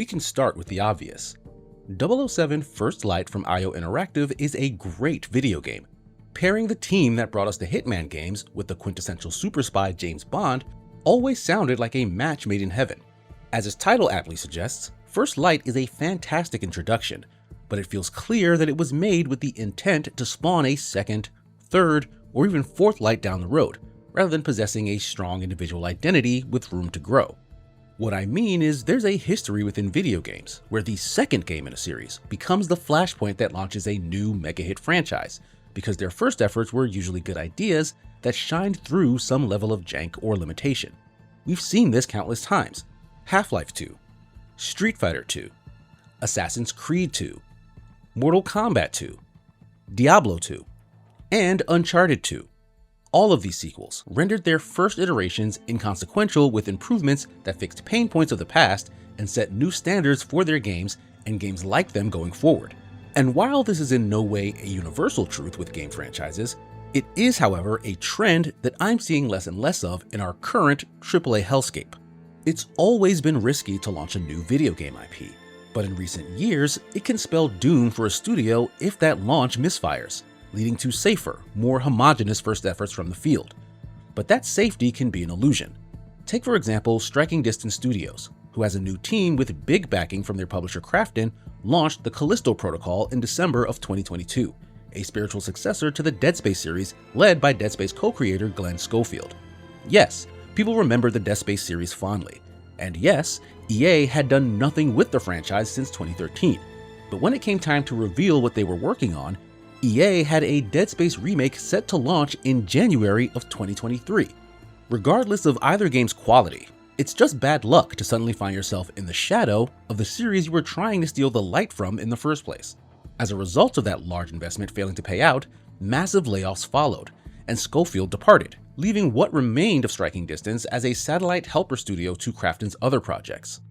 We can start with the obvious. 007 First Light from IO Interactive is a great video game. Pairing the team that brought us the Hitman games with the quintessential super spy James Bond always sounded like a match made in heaven. As its title aptly suggests, First Light is a fantastic introduction, but it feels clear that it was made with the intent to spawn a second, third, or even fourth light down the road, rather than possessing a strong individual identity with room to grow. What I mean is there's a history within video games where the second game in a series becomes the flashpoint that launches a new mega-hit franchise, because their first efforts were usually good ideas that shined through some level of jank or limitation. We've seen this countless times. Half-Life 2, Street Fighter 2, Assassin's Creed 2, Mortal Kombat 2, Diablo 2, and Uncharted 2. All of these sequels rendered their first iterations inconsequential with improvements that fixed pain points of the past and set new standards for their games and games like them going forward. And while this is in no way a universal truth with game franchises, it is, however, a trend that I'm seeing less and less of in our current AAA hellscape. It's always been risky to launch a new video game IP, but in recent years, it can spell doom for a studio if that launch misfires, leading to safer, more homogeneous first efforts from the field. But that safety can be an illusion. Take for example Striking Distance Studios, who has a new team with big backing from their publisher Krafton, launched the Callisto Protocol in December of 2022, a spiritual successor to the Dead Space series led by Dead Space co-creator Glenn Schofield. Yes, people remember the Dead Space series fondly, and yes, EA had done nothing with the franchise since 2013, but when it came time to reveal what they were working on, EA had a Dead Space remake set to launch in January of 2023. Regardless of either game's quality, it's just bad luck to suddenly find yourself in the shadow of the series you were trying to steal the light from in the first place. As a result of that large investment failing to pay out, massive layoffs followed, and Schofield departed, leaving what remained of Striking Distance as a satellite helper studio to Krafton's other projects.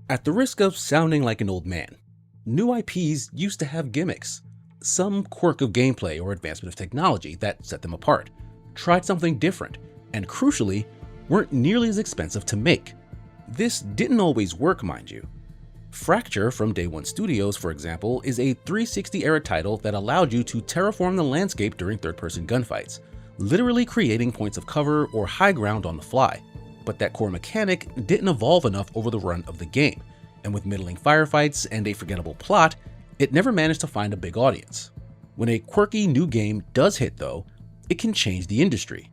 At the risk of sounding like an old man, new IPs used to have gimmicks, some quirk of gameplay or advancement of technology that set them apart, tried something different, and crucially, weren't nearly as expensive to make. This didn't always work, mind you. Fracture from Day One Studios, for example, is a 360-era title that allowed you to terraform the landscape during third-person gunfights, literally creating points of cover or high ground on the fly. But that core mechanic didn't evolve enough over the run of the game, and with middling firefights and a forgettable plot, it never managed to find a big audience. When a quirky new game does hit though, it can change the industry.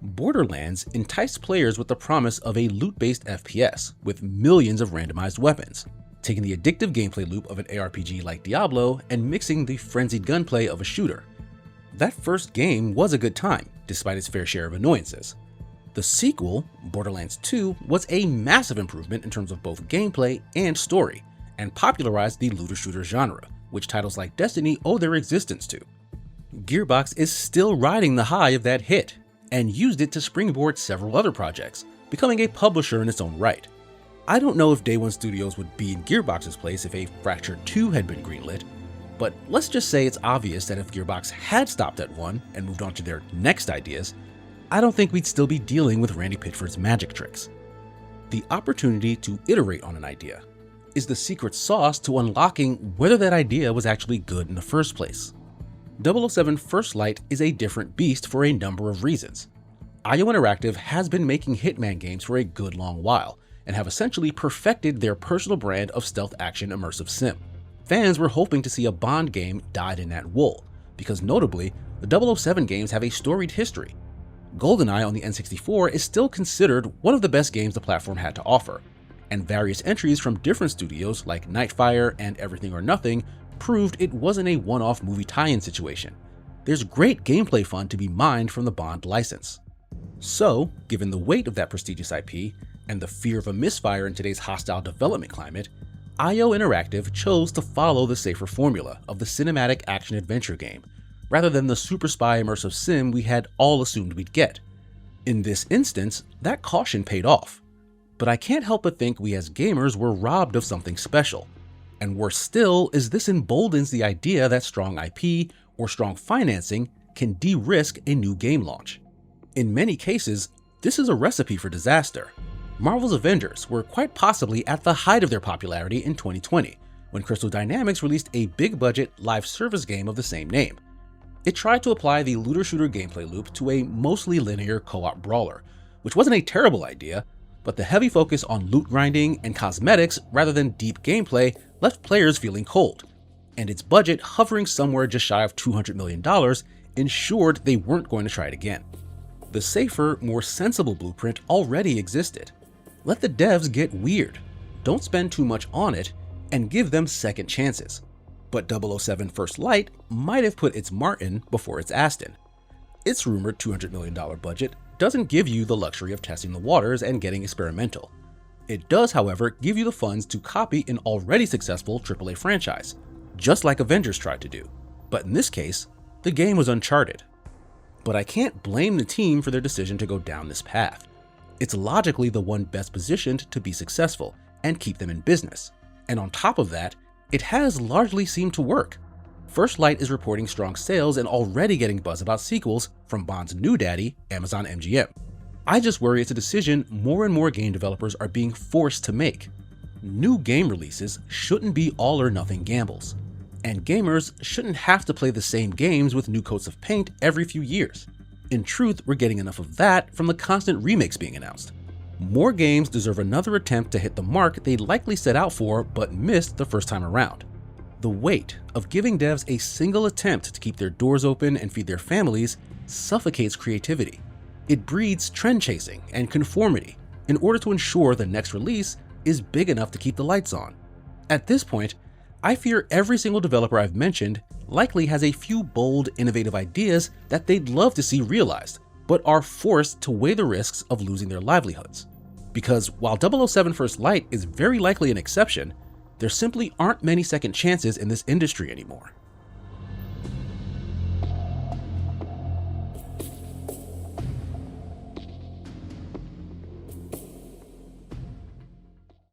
Borderlands enticed players with the promise of a loot-based FPS with millions of randomized weapons, taking the addictive gameplay loop of an ARPG like Diablo and mixing the frenzied gunplay of a shooter. That first game was a good time, despite its fair share of annoyances. The sequel, Borderlands 2, was a massive improvement in terms of both gameplay and story, and popularized the looter-shooter genre, which titles like Destiny owe their existence to. Gearbox is still riding the high of that hit, and used it to springboard several other projects, becoming a publisher in its own right. I don't know if Day One Studios would be in Gearbox's place if a Fracture 2 had been greenlit, but let's just say it's obvious that if Gearbox had stopped at 1 and moved on to their next ideas, I don't think we'd still be dealing with Randy Pitchford's magic tricks. The opportunity to iterate on an idea is the secret sauce to unlocking whether that idea was actually good in the first place. 007 First Light is a different beast for a number of reasons. IO Interactive has been making Hitman games for a good long while, and have essentially perfected their personal brand of stealth action immersive sim. Fans were hoping to see a Bond game dyed in that wool, because notably, the 007 games have a storied history. GoldenEye on the N64 is still considered one of the best games the platform had to offer, and various entries from different studios like Nightfire and Everything or Nothing proved it wasn't a one-off movie tie-in situation. There's great gameplay fun to be mined from the Bond license. So, given the weight of that prestigious IP, and the fear of a misfire in today's hostile development climate, IO Interactive chose to follow the safer formula of the cinematic action-adventure game, rather than the super spy immersive sim we had all assumed we'd get. In this instance, that caution paid off, but I can't help but think we as gamers were robbed of something special. And worse still is this emboldens the idea that strong IP or strong financing can de-risk a new game launch. In many cases, this is a recipe for disaster. Marvel's Avengers were quite possibly at the height of their popularity in 2020, when Crystal Dynamics released a big-budget live service game of the same name. It tried to apply the looter-shooter gameplay loop to a mostly linear co-op brawler, which wasn't a terrible idea, but the heavy focus on loot grinding and cosmetics rather than deep gameplay left players feeling cold, and its budget hovering somewhere just shy of $200 million ensured they weren't going to try it again. The safer, more sensible blueprint already existed. Let the devs get weird, don't spend too much on it, and give them second chances. But 007 First Light might have put its Martin before its Aston. Its rumored $200 million budget doesn't give you the luxury of testing the waters and getting experimental. It does, however, give you the funds to copy an already successful AAA franchise, just like Avengers tried to do. But in this case, the game was Uncharted. But I can't blame the team for their decision to go down this path. It's logically the one best positioned to be successful and keep them in business. And on top of that, it has largely seemed to work. First Light is reporting strong sales and already getting buzz about sequels from Bond's new daddy, Amazon MGM. I just worry it's a decision more and more game developers are being forced to make. New game releases shouldn't be all or nothing gambles, and gamers shouldn't have to play the same games with new coats of paint every few years. In truth, we're getting enough of that from the constant remakes being announced. More games deserve another attempt to hit the mark they likely set out for but missed the first time around. The weight of giving devs a single attempt to keep their doors open and feed their families suffocates creativity. It breeds trend chasing and conformity in order to ensure the next release is big enough to keep the lights on. At this point, I fear every single developer I've mentioned likely has a few bold, innovative ideas that they'd love to see realized, but are forced to weigh the risks of losing their livelihoods. Because while 007 First Light is very likely an exception, there simply aren't many second chances in this industry anymore.